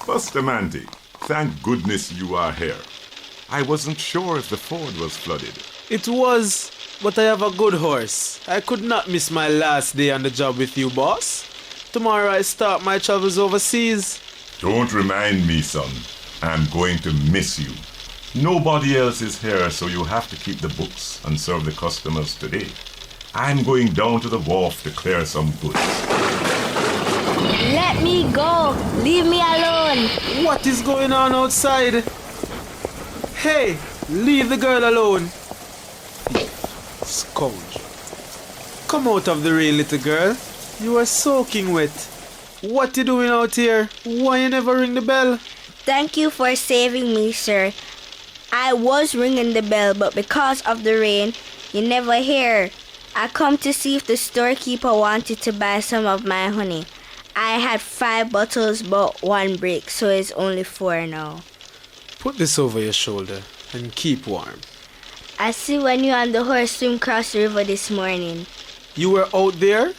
Bustamante, thank goodness you are here. I wasn't sure if the ford was flooded. It was, but I have a good horse. I could not miss my last day on the job with you, boss. Tomorrow I start my travels overseas. Don't remind me, son. I'm going to miss you. Nobody else is here, so you have to keep the books and serve the customers today. I'm going down to the wharf to clear some goods. Let me go. Leave me alone. What is going on outside? Hey, leave the girl alone. Scourge. Come out of the rain, little girl. You are soaking wet. What you doing out here? Why you never ring the bell? Thank you for saving me, sir. I was ringing the bell, but because of the rain, you never hear. I come to see if the storekeeper wanted to buy some of my honey. I had 5 bottles but 1 break, so it's only 4 now. Put this over your shoulder and keep warm. I see when you and the horse swim across the river this morning. You were out there?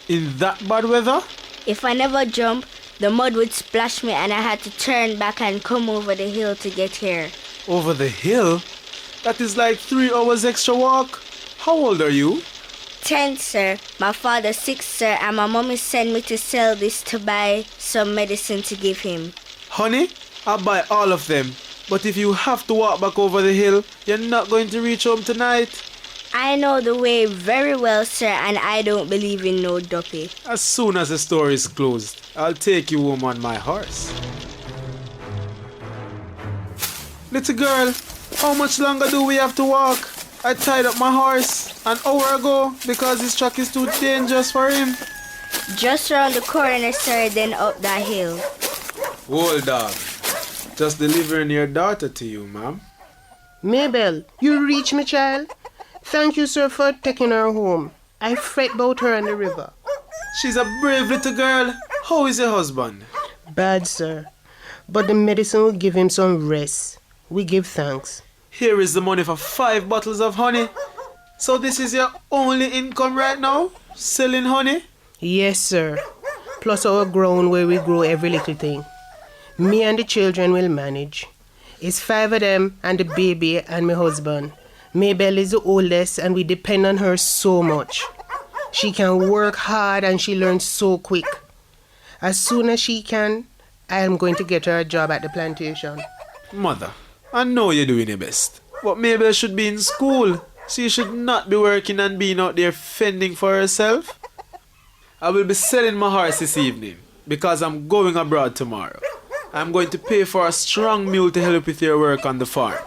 In that bad weather? If I never jump, the mud would splash me and I had to turn back and come over the hill to get here. Over the hill? That is like 3 hours extra walk. How old are you? 10, sir. My father's sick, sir, and my mommy sent me to sell this to buy some medicine to give him. Honey, I'll buy all of them. But if you have to walk back over the hill, you're not going to reach home tonight. I know the way very well, sir, and I don't believe in no duppy. As soon as the store is closed, I'll take you home on my horse. Little girl, how much longer do we have to walk? I tied up my horse an hour ago because this track is too dangerous for him. Just round the corner, sir, then up that hill. Hold on. Just delivering your daughter to you, ma'am. Mabel, you reach me, child? Thank you, sir, for taking her home. I fret about her on the river. She's a brave little girl. How is your husband? Bad, sir. But the medicine will give him some rest. We give thanks. Here is the money for 5 bottles of honey. So this is your only income right now? Selling honey? Yes, sir. Plus our ground where we grow every little thing. Me and the children will manage. It's 5 of them and the baby and my husband. Mabel is the oldest and we depend on her so much. She can work hard and she learns so quick. As soon as she can, I am going to get her a job at the plantation. Mother, I know you're doing your best. But Mabel should be in school. She should not be working and being out there fending for herself. I will be selling my horse this evening because I'm going abroad tomorrow. I'm going to pay for a strong mule to help with your work on the farm.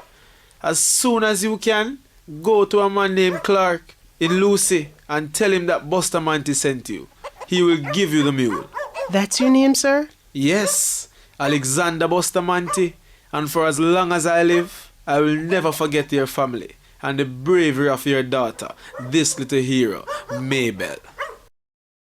As soon as you can, go to a man named Clark in Lucy and tell him that Bustamante sent you. He will give you the mule. That's your name, sir? Yes, Alexander Bustamante. And for as long as I live, I will never forget your family and the bravery of your daughter, this little hero, Mabel.